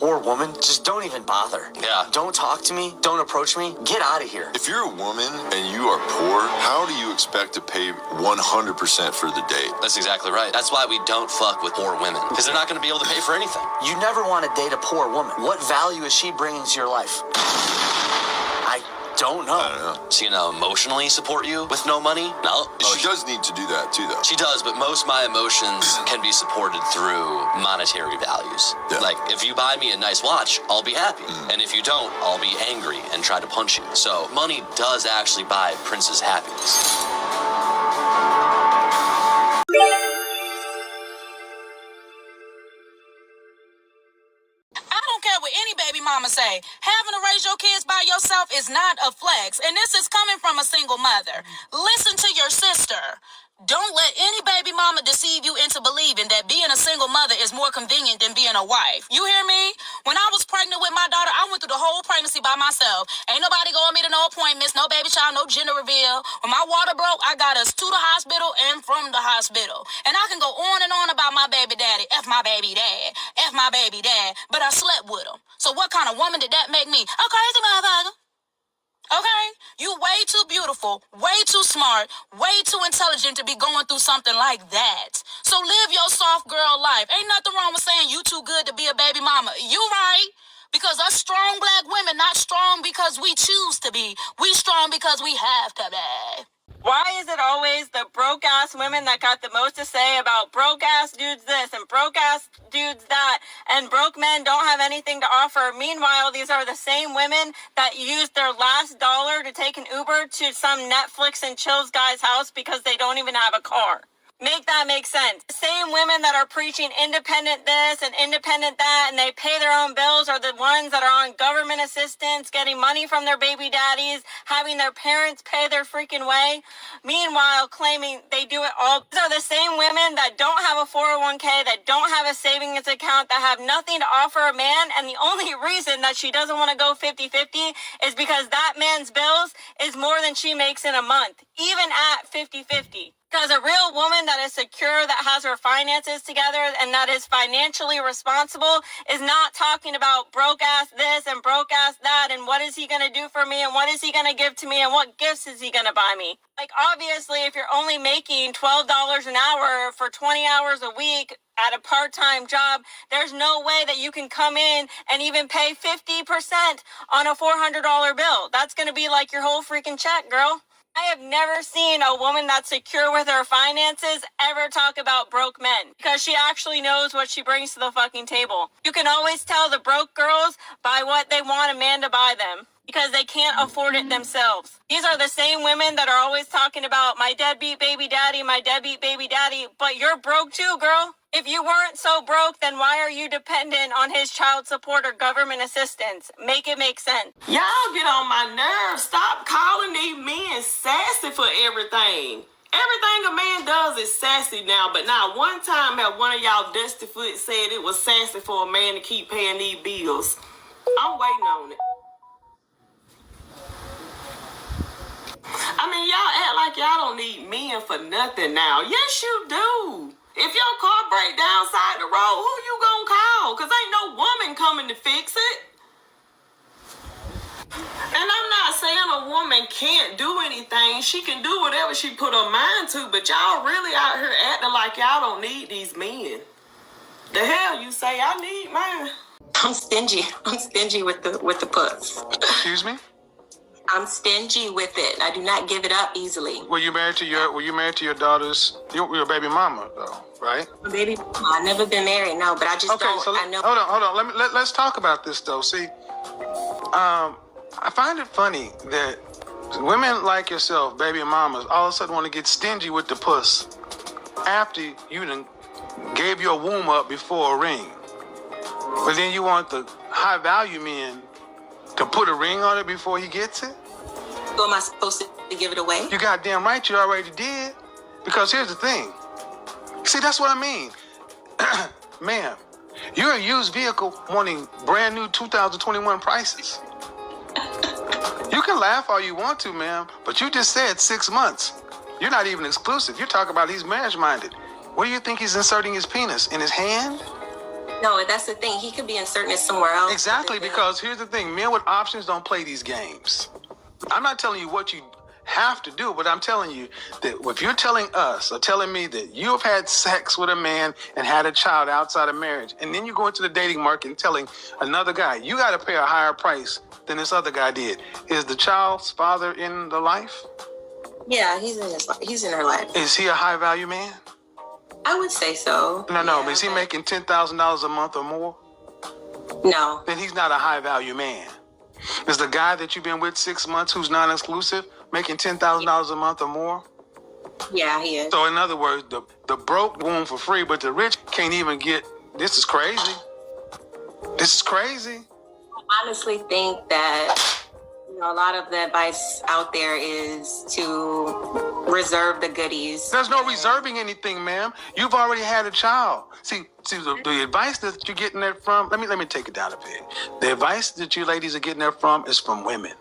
poor woman, just don't even bother. Yeah. Don't talk to me. Don't approach me. Get out of here. If you're a woman and you are poor, how do you expect to pay 100% for the date? That's exactly right. That's why we don't fuck with poor women, because they're not going to be able to pay for anything. You never want to date a poor woman. What value is she bringing to your life? I don't know. She gonna emotionally support you with no money? No. She does need to do that too, though. She does, but most of my emotions can be supported through monetary values. Yeah. Like, if you buy me a nice watch, I'll be happy. And if you don't, I'll be angry and try to punch you. So money does actually buy Prince's happiness. Mama say, having to raise your kids by yourself is not a flex, and this is coming from a single mother. Listen to your sister. Don't let any baby mama deceive you into believing that being a single mother is more convenient than being a wife. You hear me? When I was pregnant with my daughter, I went through the whole pregnancy by myself. Ain't nobody going me to no appointments, no baby shower, no gender reveal. When my water broke, I got us to the hospital and from the hospital. And I can go on and on about my baby daddy. F my baby dad. F my baby dad. But I slept with him. So what kind of woman did that make me? A crazy motherfucker. Okay? You way too beautiful, way too smart, way too intelligent to be going through something like that. So live your soft girl life. Ain't nothing wrong with saying you too good to be a baby mama. You right. Because us strong black women not strong because we choose to be. We strong because we have to be. Why is it always the broke-ass women that got the most to say about broke-ass dudes this and broke-ass dudes that, and broke men don't have anything to offer? Meanwhile, these are the same women that used their last dollar to take an Uber to some Netflix and chills guy's house because they don't even have a car. Make that make sense. The same women that are preaching independent this and independent that, and they pay their own bills, are the ones that are on government assistance, getting money from their baby daddies, having their parents pay their freaking way. Meanwhile, claiming they do it all. These are the same women that don't have a 401k, that don't have a savings account, that have nothing to offer a man, and the only reason that she doesn't want to go 50-50 is because that man's bills is more than she makes in a month, even at 50-50. Because a real woman that is secure, that has her finances together, and that is financially responsible is not talking about broke-ass this and broke-ass that, and what is he going to do for me, and what is he going to give to me, and what gifts is he going to buy me. Like, obviously, if you're only making $12 an hour for 20 hours a week at a part-time job, there's no way that you can come in and even pay 50% on a $400 bill. That's going to be like your whole freaking check, girl. I have never seen a woman that's secure with her finances ever talk about broke men, because she actually knows what she brings to the fucking table. You can always tell the broke girls by what they want a man to buy them, because they can't afford it themselves. These are the same women that are always talking about my deadbeat baby daddy, but you're broke too, girl. If you weren't so broke, then why are you dependent on his child support or government assistance? Make it make sense. Y'all get on my nerves. Stop calling these men sassy for everything. Everything a man does is sassy now, but not one time have one of y'all dusty foot said it was sassy for a man to keep paying these bills. I'm waiting on it. I mean, y'all act like y'all don't need men for nothing now. Yes, you do. If your car break down side the road, who you gonna call? Because ain't no woman coming to fix it. And I'm not saying a woman can't do anything. She can do whatever she put her mind to, but y'all really out here acting like y'all don't need these men. The hell you say I need mine? I'm stingy. I'm stingy with the puss. Excuse me? I'm stingy with it. I do not give it up easily. Were you married to your daughter's your baby mama though, right? Baby mama. I've never been married, no, but I just don't. So I know. Hold on. Let's talk about this though. See, I find it funny that women like yourself, baby mamas, all of a sudden want to get stingy with the puss after you done gave your womb up before a ring. But then you want the high value men to put a ring on it before he gets it? So am I supposed to give it away? You goddamn right you already did. Because here's the thing. See, that's what I mean. Ma'am, you're a used vehicle wanting brand new 2021 prices. You can laugh all you want to, ma'am, but you just said 6 months. You're not even exclusive. You're talking about he's marriage-minded. Where do you think he's inserting his penis? In his hand? No, that's the thing. He could be inserting it somewhere else. Exactly, because here's the thing. Men with options don't play these games. I'm not telling you what you have to do, but I'm telling you that if you're telling us or telling me that you have had sex with a man and had a child outside of marriage, and then you go into the dating market and telling another guy, you got to pay a higher price than this other guy did. Is the child's father in the life? Yeah, he's in her life. Is he a high value man? I would say so. No, but is he making $10,000 a month or more? No. Then he's not a high value man. Is the guy that you've been with 6 months who's non-exclusive making $10,000 a month or more? Yeah, he is. So in other words, the broke womb for free, but the rich can't even get. This is crazy. This is crazy. I honestly think that a lot of the advice out there is to reserve the goodies. There's no reserving anything, ma'am. You've already had a child. See, the advice that you're getting that from. Let me take it down a bit. The advice that you ladies are getting that from is from women.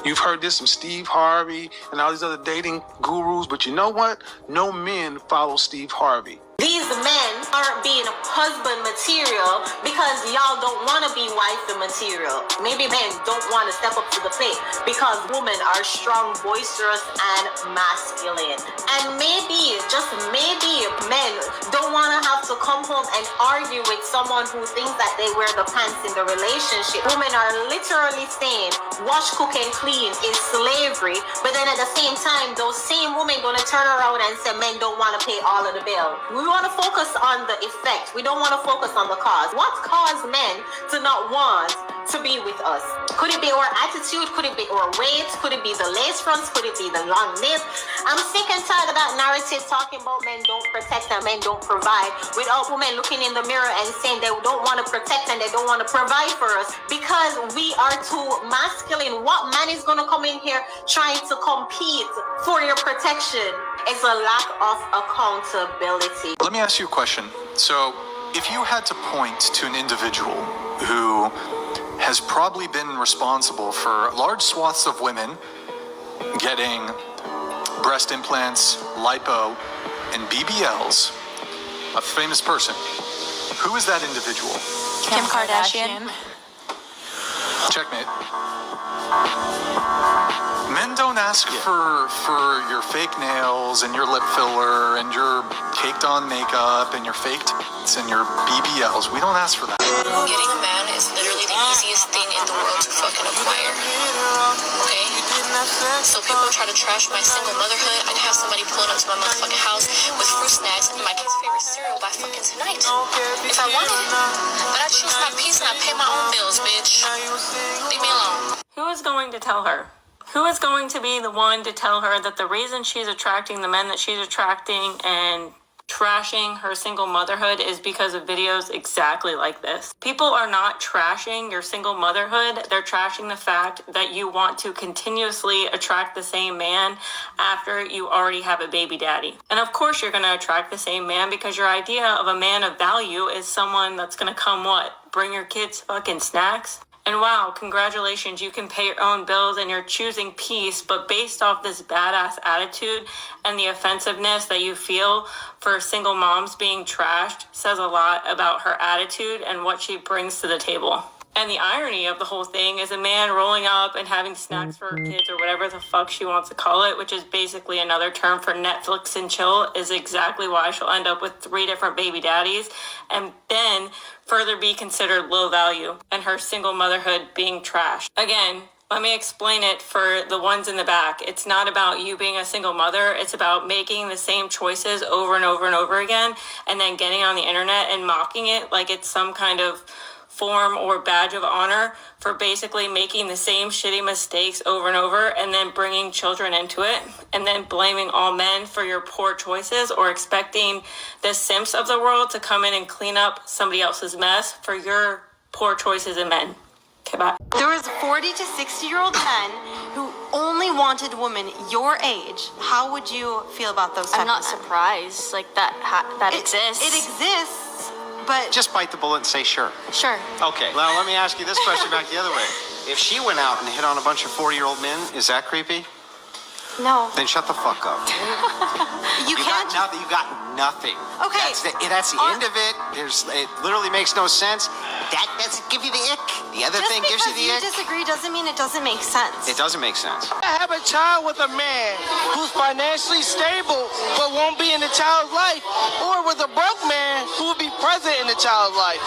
You've heard this from Steve Harvey and all these other dating gurus, but you know what? No men follow Steve Harvey. These men aren't being husband material because y'all don't want to be wifey material. Maybe men don't want to step up to the plate because women are strong, boisterous, and masculine. And maybe, just maybe, men don't want to have to come home and argue with someone who thinks that they wear the pants in the relationship. Women are literally saying wash, cook, and clean is slavery, but then at the same time, those same women gonna turn around and say men don't want to pay all of the bill. We want to focus on the effect. We don't want to focus on the cause. What caused men to not want to be with us? Could it be our attitude? Could it be our weight? Could it be the lace fronts? Could it be the long nails? I'm sick and tired of that narrative talking about men don't protect and men don't provide without women looking in the mirror and saying they don't want to protect and they don't want to provide for us because we are too masculine. What man is going to come in here trying to compete for your protection? It's a lack of accountability. Let me ask you a question. So, if you had to point to an individual who has probably been responsible for large swaths of women getting breast implants, lipo, and BBLs, a famous person, who is that individual? Kim Kardashian. Checkmate. Men don't ask for your fake nails and your lip filler and your caked on makeup and your fake tits and your BBLs. We don't ask for that. Getting a man is literally the easiest thing in the world to fucking acquire. Okay? So people try to trash my single motherhood. I can have somebody pulling up to my motherfucking house with fruit snacks and my kid's favorite cereal by fucking tonight. If I wanted it. But I choose my peace and I pay my own bills, bitch. Leave me alone. Who is going to tell her? Who is going to be the one to tell her that the reason she's attracting the men that she's attracting and trashing her single motherhood is because of videos exactly like this? People are not trashing your single motherhood. They're trashing the fact that you want to continuously attract the same man after you already have a baby daddy. And of course you're going to attract the same man because your idea of a man of value is someone that's going to come bring your kids fucking snacks? And wow, congratulations, you can pay your own bills and you're choosing peace, but based off this badass attitude and the offensiveness that you feel for single moms being trashed says a lot about her attitude and what she brings to the table. And the irony of the whole thing is a man rolling up and having snacks for her kids or whatever the fuck she wants to call it, which is basically another term for Netflix and chill, is exactly why she'll end up with 3 different baby daddies and then further be considered low value and her single motherhood being trashed. Again, let me explain it for the ones in the back. It's not about you being a single mother. It's about making the same choices over and over and over again and then getting on the internet and mocking it like it's some kind of form or badge of honor for basically making the same shitty mistakes over and over and then bringing children into it and then blaming all men for your poor choices or expecting the simps of the world to come in and clean up somebody else's mess for your poor choices in men. Okay, bye. There was 40 to 60-year-old men who only wanted women your age. How would you feel about those? I'm not surprised. Like that exists. It exists. But just bite the bullet and say sure. Sure. Okay, now let me ask you this question back the other way. If she went out and hit on a bunch of 40-year-old men, is that creepy? No. Then shut the fuck up. You can't. Got nothing. You got nothing. Okay. That's the end of it. It literally makes no sense. That doesn't give you the ick. The other thing gives you the ick. Just because you disagree doesn't mean it doesn't make sense. It doesn't make sense. I have a child with a man who's financially stable but won't be in the child's life, or with a broke man who will be present in the child's life.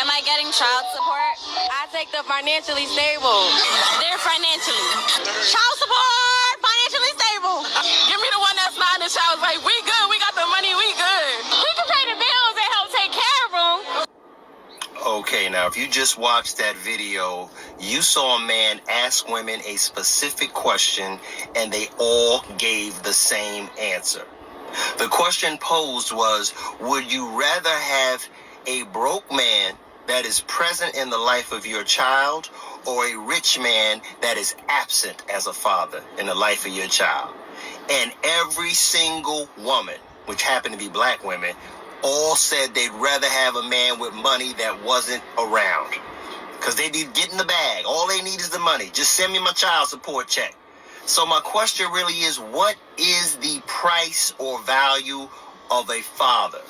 Am I getting child support? I take the financially stable. They're financially. Child support, financially stable. Give me the one that's not in the child's life. We good. We got the money. We good. We can pay the bills and help take care of them. Okay, now if you just watched that video, you saw a man ask women a specific question and they all gave the same answer. The question posed was, would you rather have a broke man that is present in the life of your child, or a rich man that is absent as a father in the life of your child? And every single woman, which happened to be black women, all said they'd rather have a man with money that wasn't around. Because they be getting the bag. All they need is the money. Just send me my child support check. So my question really is, what is the price or value of a father?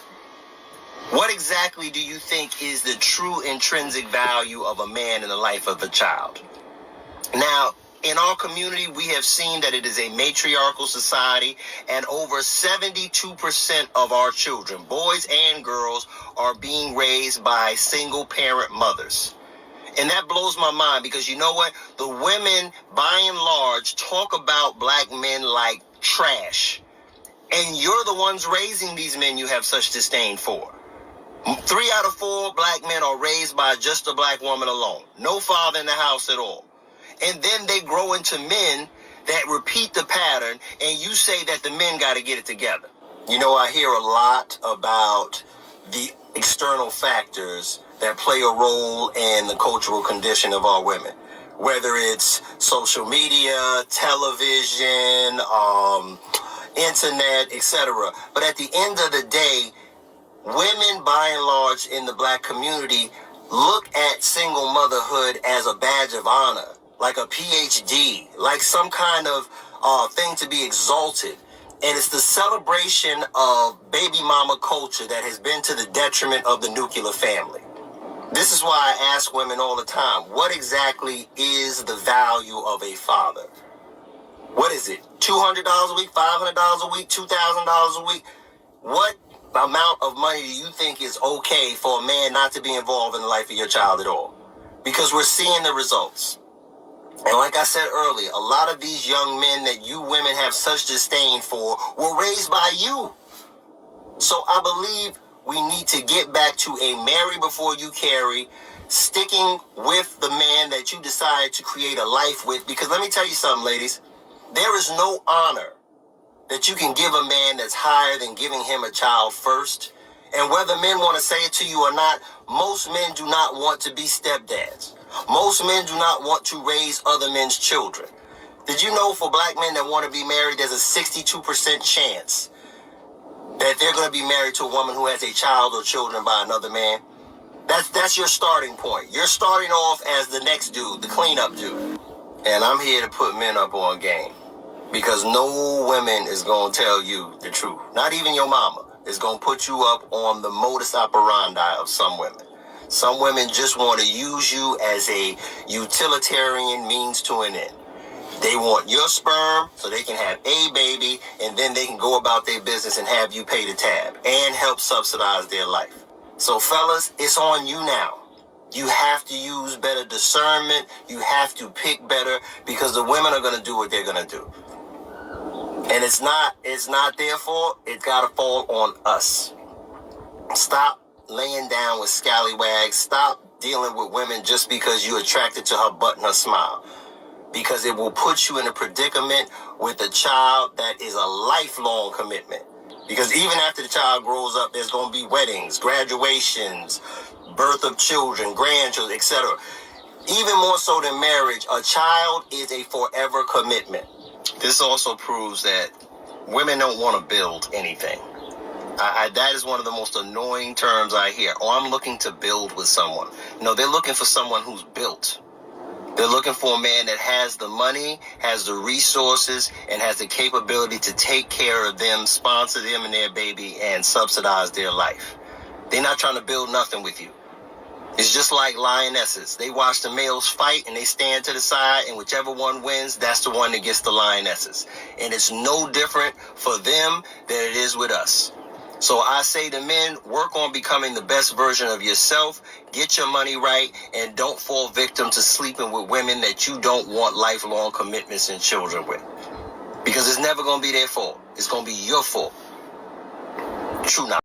What exactly do you think is the true intrinsic value of a man in the life of a child? Now, in our community, we have seen that it is a matriarchal society, and over 72% of our children, boys and girls, are being raised by single-parent mothers. And that blows my mind, because you know what? The women, by and large, talk about black men like trash. And you're the ones raising these men you have such disdain for. 3 out of 4 black men are raised by just a black woman alone. No father in the house at all. And then they grow into men that repeat the pattern, and you say that the men got to get it together. You know, I hear a lot about the external factors that play a role in the cultural condition of our women. Whether it's social media, television, internet, etc. But at the end of the day, women, by and large, in the black community look at single motherhood as a badge of honor, like a PhD, like some kind of thing to be exalted. And it's the celebration of baby mama culture that has been to the detriment of the nuclear family. This is why I ask women all the time, what exactly is the value of a father? What is it? $200 a week, $500 a week, $2,000 a week? What amount of money do you think is okay for a man not to be involved in the life of your child at all? Because we're seeing the results. And like I said earlier, a lot of these young men that you women have such disdain for were raised by you. So I believe we need to get back to a marry before you carry, sticking with the man that you decided to create a life with. Because let me tell you something, ladies. There is no honor that you can give a man that's higher than giving him a child first. And whether men want to say it to you or not, most men do not want to be stepdads. Most men do not want to raise other men's children. Did you know for black men that want to be married, there's a 62% chance that they're going to be married to a woman who has a child or children by another man? That's your starting point. You're starting off as the next dude, the cleanup dude. And I'm here to put men up on game. Because no woman is going to tell you the truth. Not even your mama is going to put you up on the modus operandi of some women. Some women just want to use you as a utilitarian means to an end. They want your sperm so they can have a baby, and then they can go about their business and have you pay the tab and help subsidize their life. So fellas, it's on you now. You have to use better discernment. You have to pick better, because the women are going to do what they're going to do. And it's not their fault. It's got to fall on us. Stop laying down with scallywags. Stop dealing with women just because you're attracted to her butt and her smile. Because it will put you in a predicament with a child that is a lifelong commitment. Because even after the child grows up, there's going to be weddings, graduations, birth of children, grandchildren, etc. Even more so than marriage, a child is a forever commitment. This also proves that women don't want to build anything. That is one of the most annoying terms I hear. Oh, I'm looking to build with someone. No, they're looking for someone who's built. They're looking for a man that has the money, has the resources, and has the capability to take care of them, sponsor them and their baby, and subsidize their life. They're not trying to build nothing with you. It's just like lionesses. They watch the males fight and they stand to the side, and whichever one wins, that's the one that gets the lionesses. And it's no different for them than it is with us. So I say to men, work on becoming the best version of yourself, get your money right, and don't fall victim to sleeping with women that you don't want lifelong commitments and children with. Because it's never going to be their fault. It's going to be your fault. True now.